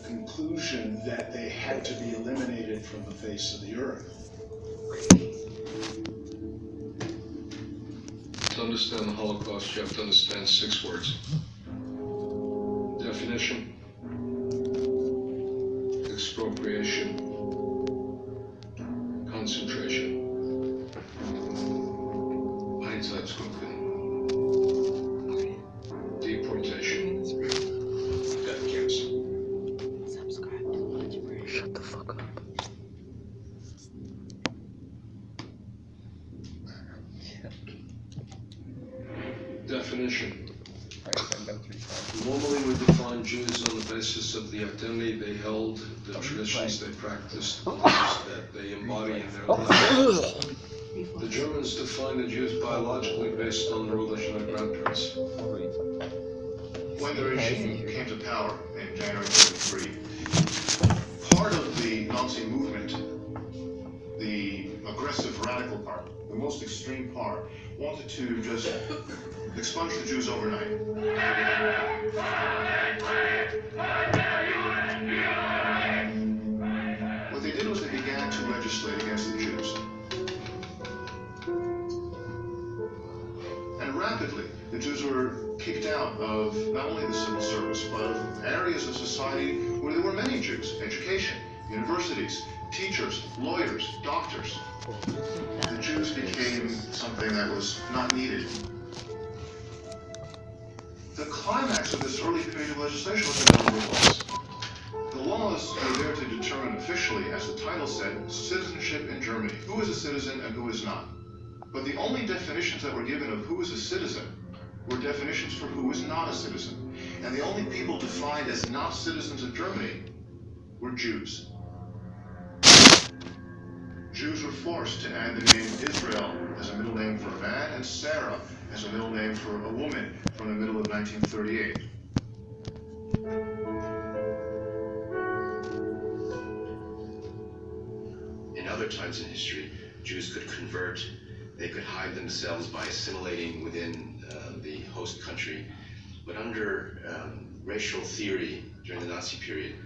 conclusion that they had to be eliminated from the face of the earth. To understand the Holocaust, you have to understand 6 words. Definition, expropriation, concentration, Einsatzgruppen, deportation, death camps. Subscribe to Watch Brain. Shut the fuck up. Definition. Normally we define Jews on the basis of the identity they held, the traditions they practiced, the beliefs that they embody in their lives. The Germans defined the Jews biologically based on the religion of grandparents. When the regime came to power in January 1933, part of the Nazi movement, the aggressive radical part, the most extreme part, wanted to just expunge the Jews overnight. What they did was they began to legislate against the Jews. And rapidly, the Jews were kicked out of not only the civil service, but of areas of society where there were many Jews: education, universities, teachers, lawyers, doctors. The Jews became something that was not needed. The climax of this early period of legislation was the number of laws. The laws were there to determine officially, as the title said, citizenship in Germany. Who is a citizen and who is not. But the only definitions that were given of who is a citizen were definitions for who is not a citizen. And the only people defined as not citizens of Germany were Jews. Jews were forced to add the name Israel as a middle name for a man and Sarah as a middle name for a woman from the middle of 1938. In other times in history, Jews could convert. They could hide themselves by assimilating within the host country. But under racial theory during the Nazi period,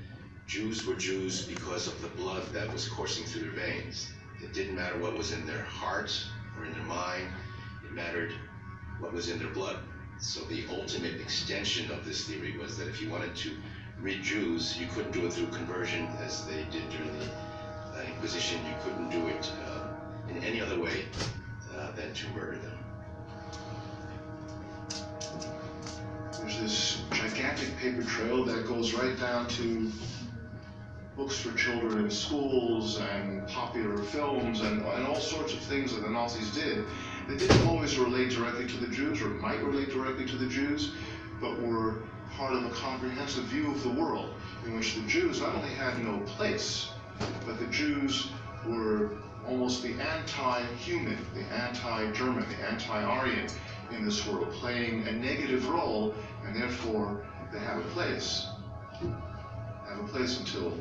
Jews were Jews because of the blood that was coursing through their veins. It didn't matter what was in their heart or in their mind. It mattered what was in their blood. So the ultimate extension of this theory was that if you wanted to rid Jews, you couldn't do it through conversion as they did during the Inquisition. You couldn't do it in any other way than to murder them. There's this gigantic paper trail that goes right down to books for children in schools and popular films and all sorts of things that the Nazis did. They didn't always relate directly to the Jews, or might relate directly to the Jews, but were part of a comprehensive view of the world in which the Jews not only had no place, but the Jews were almost the anti-human, the anti-German, the anti-Aryan in this world, playing a negative role, and therefore they have a place. Have a place until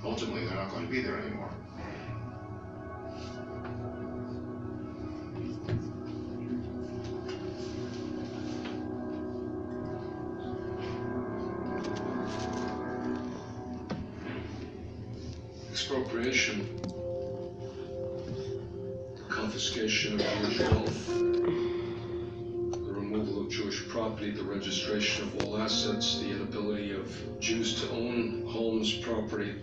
ultimately they're not going to be there anymore. Expropriation, confiscation of Jewish wealth, the removal of Jewish property, the registration of all assets, the inability of Jews to own homes, property.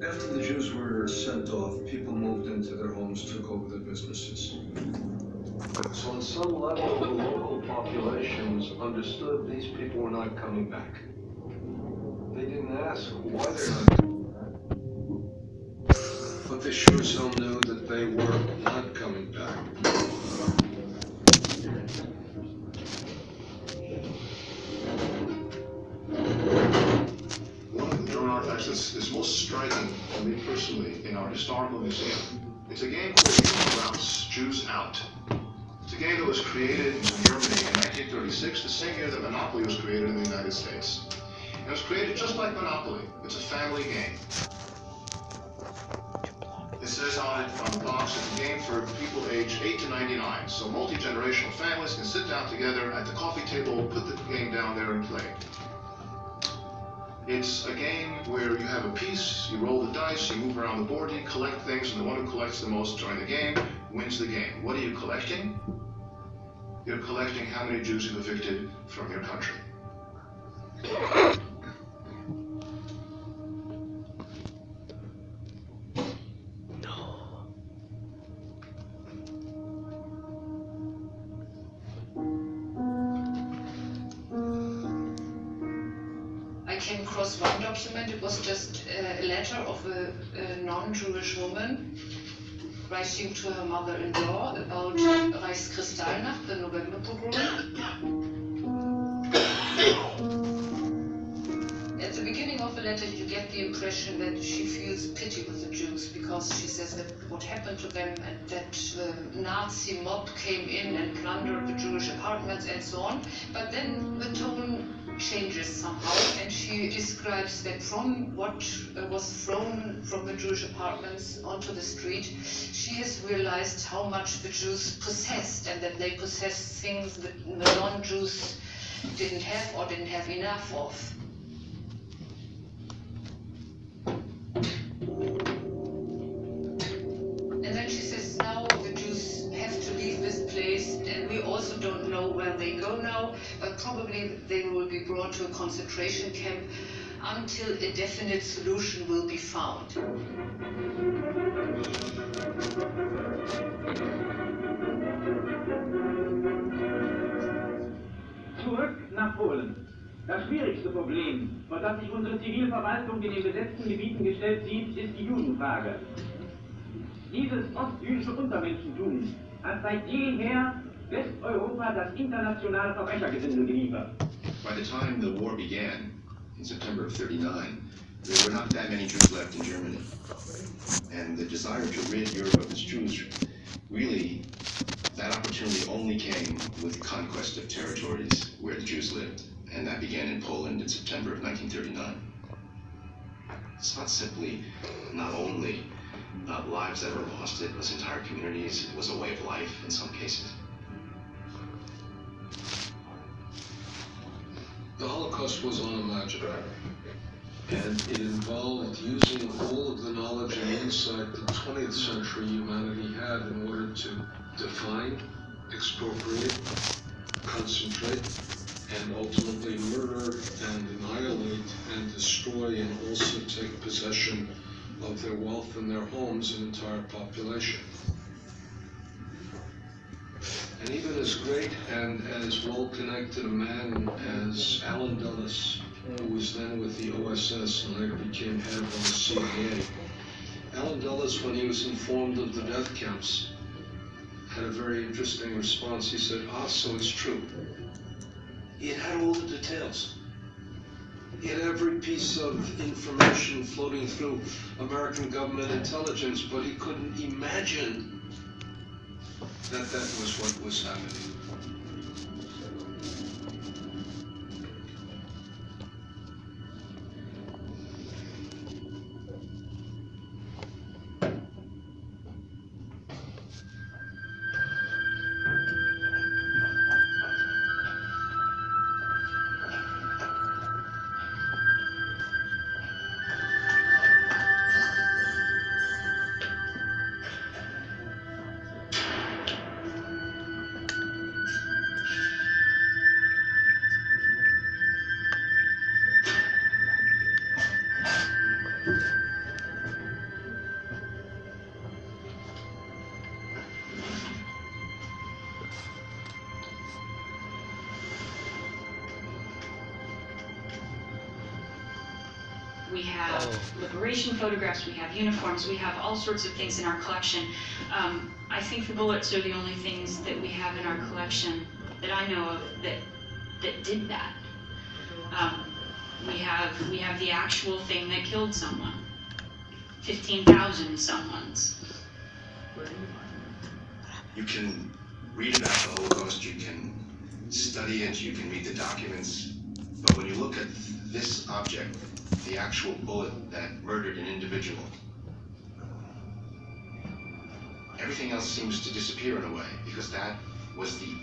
After the Jews were sent off, people moved into their homes, took over their businesses. So on some level, the local populations understood these people were not coming back. They didn't ask why they're not coming back. But they sure as hell knew that they were not coming back. One of the German artifacts that's most striking to me personally in our historical museum, it's a game called Raus, Jews Out. It's a game that was created in Germany in 1936, the same year that Monopoly was created in the United States. It was created just like Monopoly. It's a family game. It says on it, on the box, it's a game for people aged 8 to 99. So multi-generational families can sit down together at the coffee table, put the game down there and play. It's a game where you have a piece, you roll the dice, you move around the board, you collect things, and the one who collects the most during the game wins the game. What are you collecting? You're collecting how many Jews you've evicted from your country. Came across one document. It was just a letter of a non-Jewish woman writing to her mother-in-law about Reichskristallnacht, the November pogrom. At the beginning of the letter, you get the impression that she feels pity with the Jews because she says that what happened to them and that the Nazi mob came in and plundered the Jewish apartments and so on. But then the tone changes somehow, and she describes that from what was thrown from the Jewish apartments onto the street, she has realized how much the Jews possessed, and that they possessed things that the non-Jews didn't have or didn't have enough of. And then she says now the Jews have to leave this place, and we also don't know where they go now, but probably they will be brought to a concentration camp until a definite solution will be found. Zurück nach Polen. Das schwierigste Problem, vor das sich unsere Zivilverwaltung in den besetzten Gebieten gestellt sieht, ist die Judenfrage. Dieses ostjüdische Untermenschentum hat seit jeher Westeuropa das internationale Verbrechergesindel geliefert. By the time the war began, in September of '39, there were not that many Jews left in Germany. And the desire to rid Europe of its Jews, really, that opportunity only came with conquest of territories where the Jews lived. And that began in Poland in September of 1939. It's not simply, not only lives that were lost, it was entire communities, it was a way of life in some cases. The Holocaust was unimaginable, and it involved using all of the knowledge and insight that 20th century humanity had in order to define, expropriate, concentrate, and ultimately murder and annihilate and destroy and also take possession of their wealth and their homes an entire population. And even as great and as well-connected a man as Allen Dulles, who was then with the OSS and later became head of the CIA, Allen Dulles, when he was informed of the death camps, had a very interesting response. He said, so it's true. It had all the details. He had every piece of information floating through American government intelligence, but he couldn't imagine that that was what was happening. We have liberation photographs, we have uniforms, we have all sorts of things in our collection. I think the bullets are the only things that we have in our collection that I know of that did that. We have the actual thing that killed someone. 15,000 someones. You can read about the Holocaust, you can study it, you can read the documents, but when you look at this object, the actual bullet that murdered an individual, everything else seems to disappear in a way, because that was the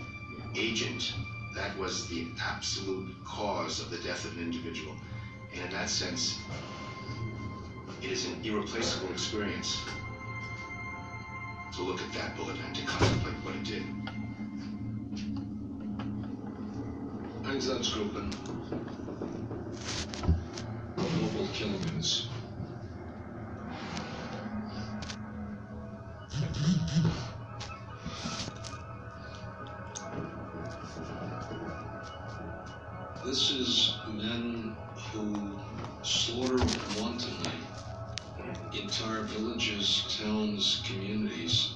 agent, that was the absolute cause of the death of an individual. And in that sense, it is an irreplaceable experience to look at that bullet and to contemplate what it did. Einsatzgruppen. Global killing units. This is men who slaughter wantonly entire villages, towns, communities,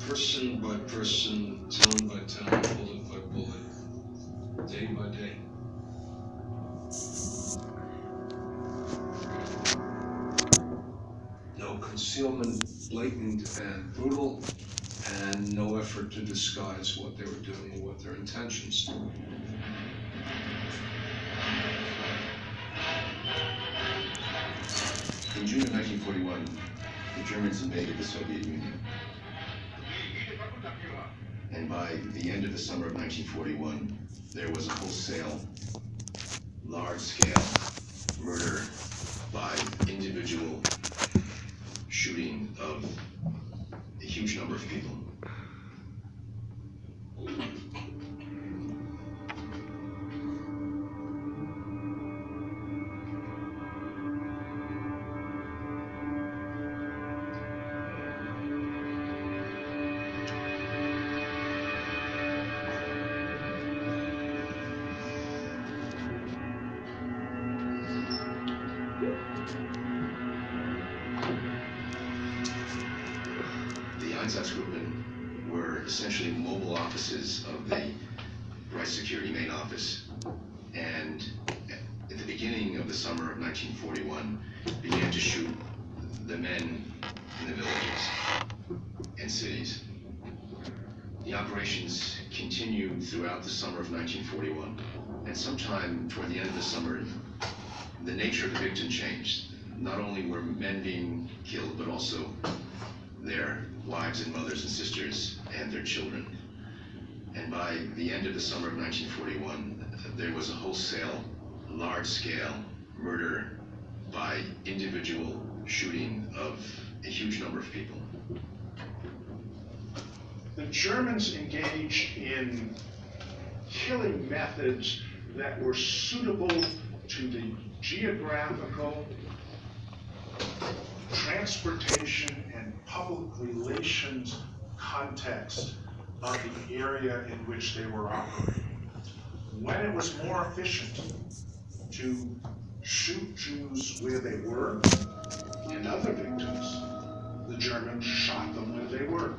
person by person, town by town, bullet by bullet, day by day. No concealment, blatant and brutal, and no effort to disguise what they were doing or what their intentions were. In June of 1941, the Germans invaded the Soviet Union. And by the end of the summer of 1941, there was a wholesale, large-scale murder by individual shooting of a huge number of people. Einsatzgruppen were essentially mobile offices of the Reich Security Main Office, and at the beginning of the summer of 1941 began to shoot the men in the villages and cities. The operations continued throughout the summer of 1941, and sometime toward the end of the summer, the nature of the victim changed. Not only were men being killed, but also their wives and mothers and sisters and their children. And by the end of the summer of 1941, there was a wholesale, large-scale murder by individual shooting of a huge number of people. The Germans engaged in killing methods that were suitable to the geographical, transportation, and public relations context of the area in which they were operating. When it was more efficient to shoot Jews where they were and other victims, the Germans shot them where they were.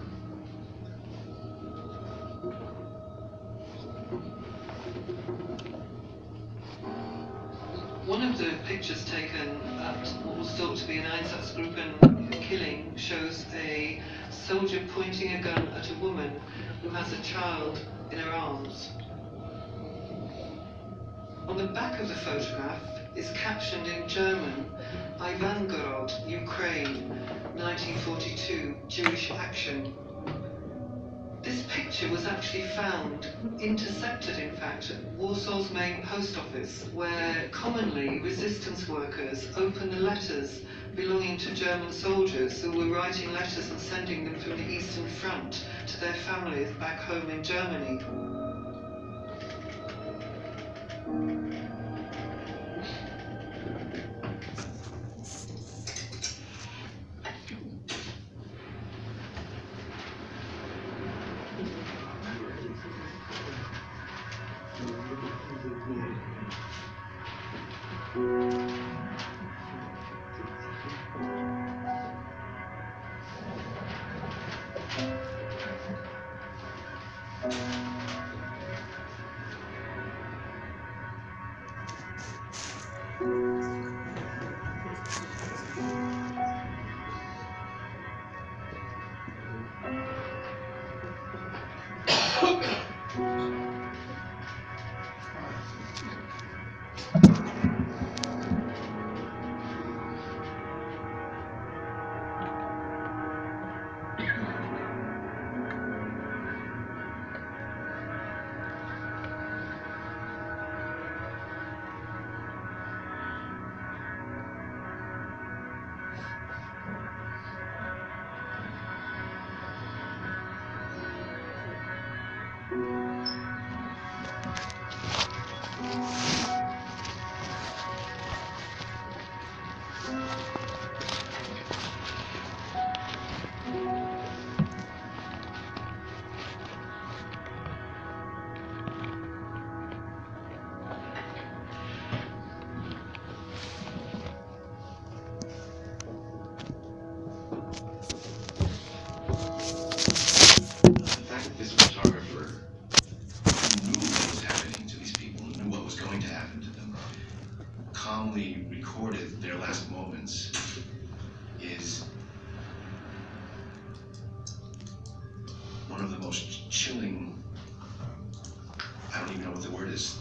One of the pictures taken at what was thought to be an Einsatzgruppen killing shows a soldier pointing a gun at a woman who has a child in her arms. On the back of the photograph is captioned in German, Ivangorod, Ukraine, 1942, Jewish action. This picture was actually found, intercepted in fact, at Warsaw's main post office, where commonly resistance workers open the letters belonging to German soldiers who were writing letters and sending them from the Eastern Front to their families back home in Germany. going to happen to them, calmly recorded their last moments, is one of the most chilling, I don't even know what the word is.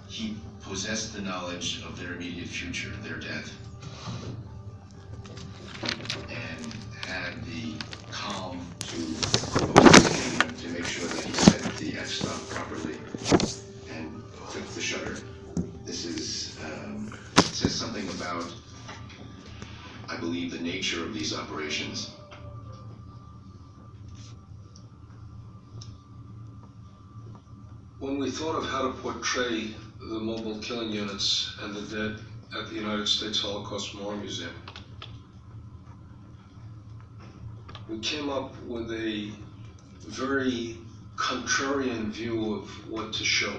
He possessed the knowledge of their immediate future, their death, and had the calm to make sure that he set the f-stop properly and clicked the shutter. This is says something about, I believe, the nature of these operations. When we thought of how to portray the mobile killing units and the dead at the United States Holocaust Memorial Museum, we came up with a very contrarian view of what to show.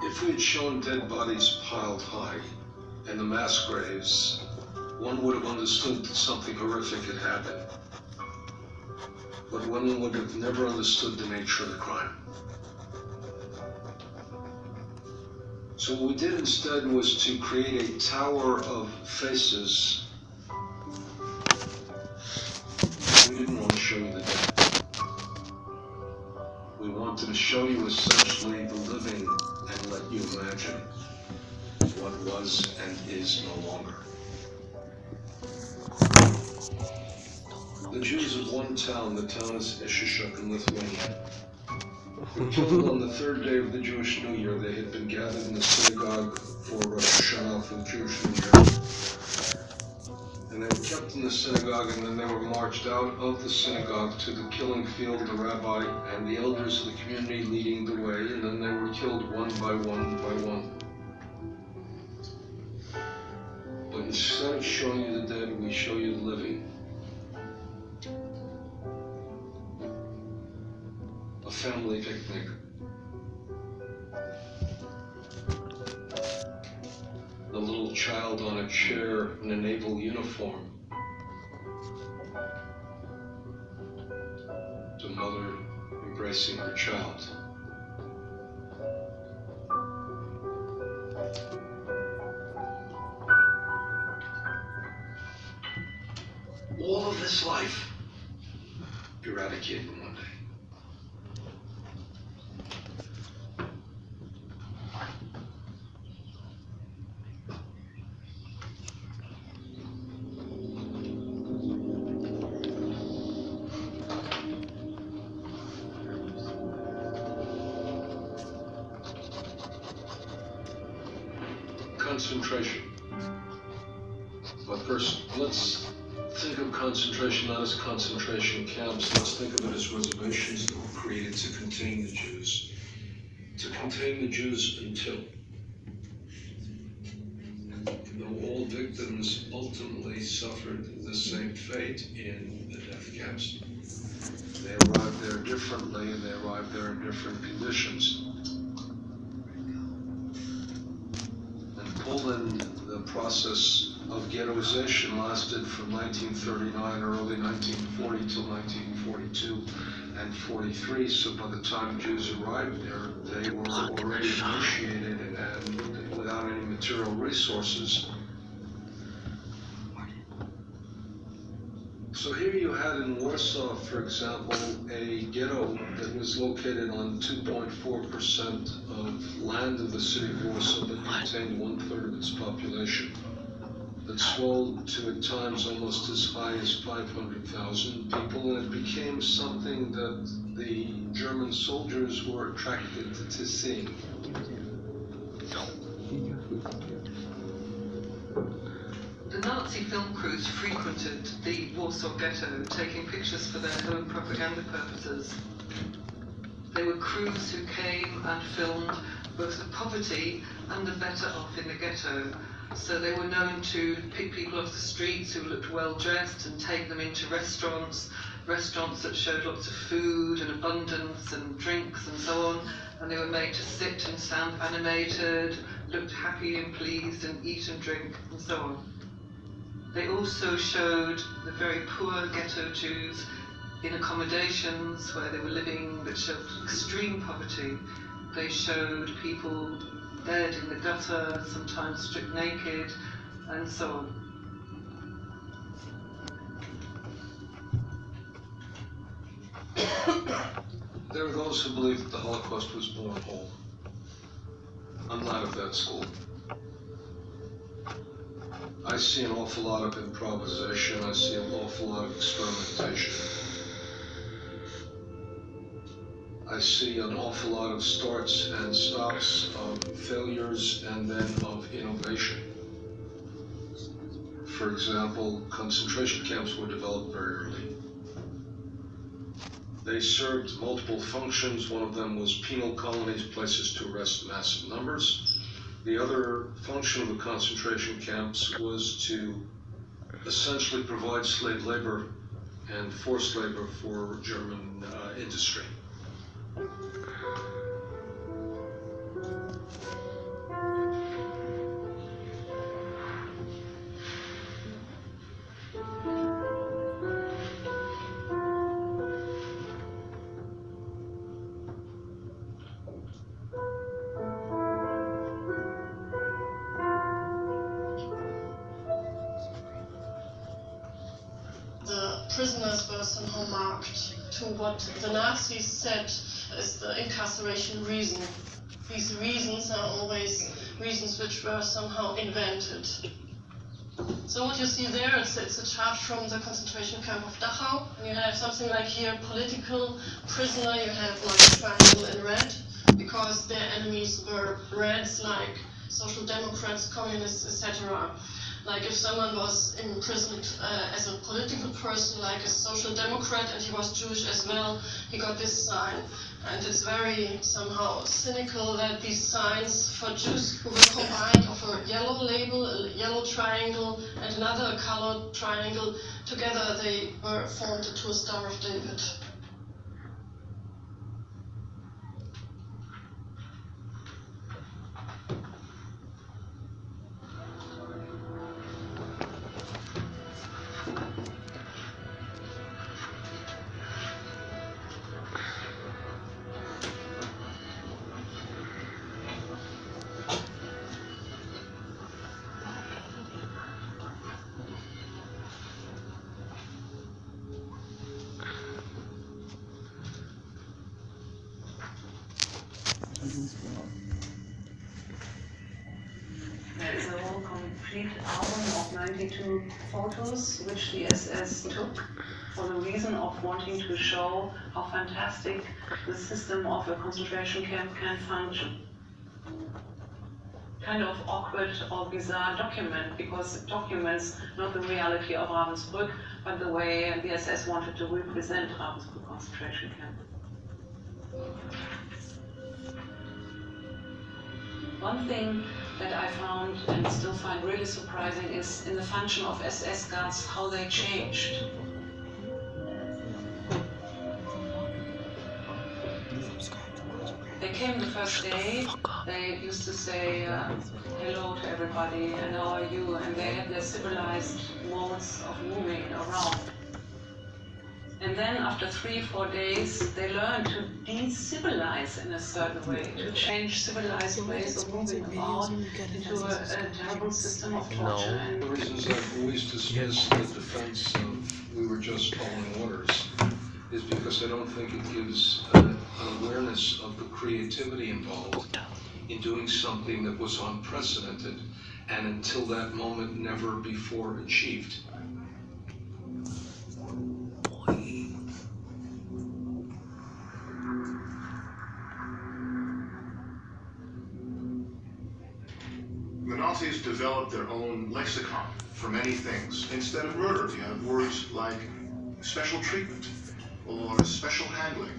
If we had shown dead bodies piled high in the mass graves, one would have understood that something horrific had happened. But one would have never understood the nature of the crime. So what we did instead was to create a tower of faces. We didn't want to show you the dead. We wanted to show you essentially the living and let you imagine what was and is no longer. The Jews of one town, the town is Ishishuk in Lithuania, were killed on the third day of the Jewish New Year. They had been gathered in the synagogue for Rosh Hashanah, for the Jewish New Year. And they were kept in the synagogue, and then they were marched out of the synagogue to the killing field, the rabbi and the elders of the community leading the way, and then they were killed one by one by one. But instead of showing you the dead, we show you the living. A family picnic. The little child on a chair in a naval uniform. The mother embracing her child. All of this life eradicated in one day. Concentration. But first, let's think of concentration not as concentration camps. Let's think of it as reservations that were created to contain the Jews. To contain the Jews until, though all victims ultimately suffered the same fate in the death camps. They arrived there differently, and they arrived there in different conditions. Poland, the process of ghettoization lasted from 1939 or early 1940 till 1942 and 43. So by the time Jews arrived there, they were already emaciated and without any material resources. So here you had in Warsaw, for example, a ghetto that was located on 2.4% of land of the city of Warsaw that contained 1/3 of its population. That swelled to at times almost as high as 500,000 people, and it became something that the German soldiers were attracted to seeing. The Nazi film crews frequented the Warsaw Ghetto, taking pictures for their own propaganda purposes. They were crews who came and filmed both the poverty and the better off in the ghetto. So they were known to pick people off the streets who looked well dressed and take them into restaurants that showed lots of food and abundance and drinks and so on. And they were made to sit and sound animated, looked happy and pleased and eat and drink and so on. They also showed the very poor ghetto Jews in accommodations where they were living that showed extreme poverty. They showed people dead in the gutter, sometimes stripped naked, and so on. There are those who believe that the Holocaust was born whole. I'm not of that school. I see an awful lot of improvisation. I see an awful lot of experimentation. I see an awful lot of starts and stops, of failures and then of innovation. For example, concentration camps were developed very early. They served multiple functions. One of them was penal colonies, places to arrest massive numbers. The other function of the concentration camps was to essentially provide slave labor and forced labor for German industry. The prisoners were somehow marked to what the Nazis said is the incarceration reason. These reasons are always reasons which were somehow invented. So what you see there, it's a chart from the concentration camp of Dachau. And you have something like here, political prisoner, you have like a triangle in red, because their enemies were Reds, like Social Democrats, Communists, etc. Like if someone was imprisoned as a political person, like a Social Democrat, and he was Jewish as well, he got this sign. And it's very somehow cynical that these signs for Jews who were combined of a yellow label, a yellow triangle, and another colored triangle, together they were formed into a Star of David. There is a whole complete album of 92 photos which the SS took for the reason of wanting to show how fantastic the system of a concentration camp can function. Kind of awkward or bizarre document, because it documents not the reality of Ravensbrück, but the way the SS wanted to represent Ravensbrück concentration camp. One thing that I found and still find really surprising is in the function of SS guards, how they changed. They came the first day, they used to say hello to everybody and how are you, and they had their civilized modes of moving around. And then after 3-4 days, they learned to de-civilize in a certain way, to change civilized ways of moving about into a terrible system of torture. One of the reasons I've always dismissed the defense of we were just following orders is because I don't think it gives an awareness of the creativity involved in doing something that was unprecedented and until that moment never before achieved. The Nazis developed their own lexicon for many things. Instead of murder, you have words like special treatment or special handling.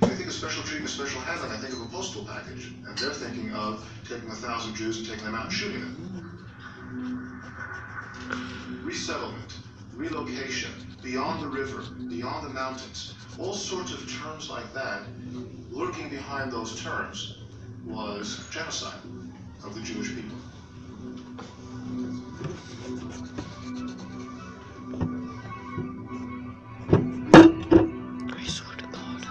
When I think of special treatment, special handling, I think of a postal package. And they're thinking of taking 1,000 Jews and taking them out and shooting them. Resettlement, relocation, beyond the river, beyond the mountains, all sorts of terms like that. Lurking behind those terms was genocide. of the Jewish people. I swear to God.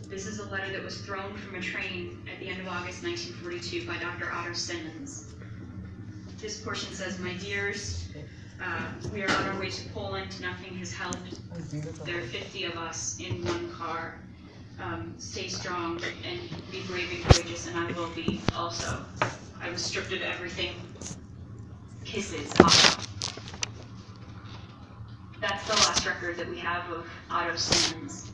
This is a letter that was thrown from a train at the end of August 1942 by Dr. Otto Simmons. This portion says, "My dears, we are on our way to Poland. Nothing has helped. There are 50 of us in one car. Stay strong and be brave and courageous, and I will be also. I was stripped of everything. Kisses, Otto." That's the last record that we have of Otto Simmons.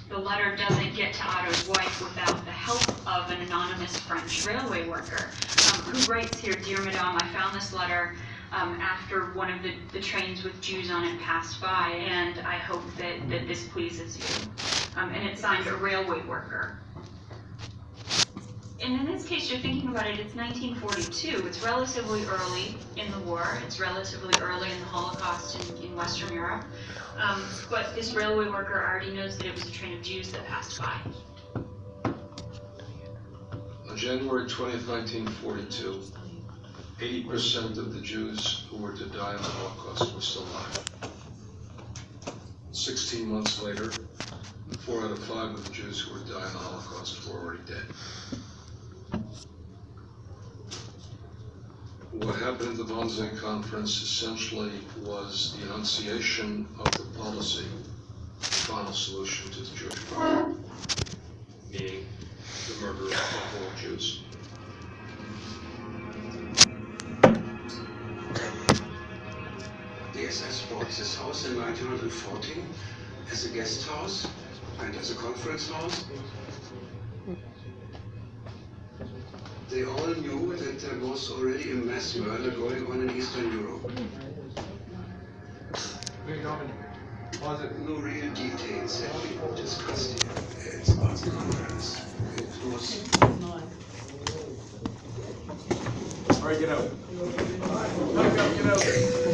The letter doesn't get to Otto's wife without the help of an anonymous French railway worker, who writes here, "Dear Madame, I found this letter after one of the trains with Jews on it passed by, and I hope that this pleases you." And it's signed a railway worker. And in this case, you're thinking about it, it's 1942. It's relatively early in the war. It's relatively early in the Holocaust in Western Europe. But this railway worker already knows that it was a train of Jews that passed by. On January 20th, 1942, 80% of the Jews who were to die in the Holocaust were still alive. 16 months later, 4 out of 5 of the Jews who were to die in the Holocaust were already dead. What happened at the Wannsee Conference essentially was the enunciation of the policy, the final solution to the Jewish problem, meaning the murder of all Jews. The SS bought this house in 1914 as a guest house and as a conference house. They all knew that there was already a mass murder going on in Eastern Europe. No real details had been discussed here. It's about the conference. It was... All right, get out. Get out.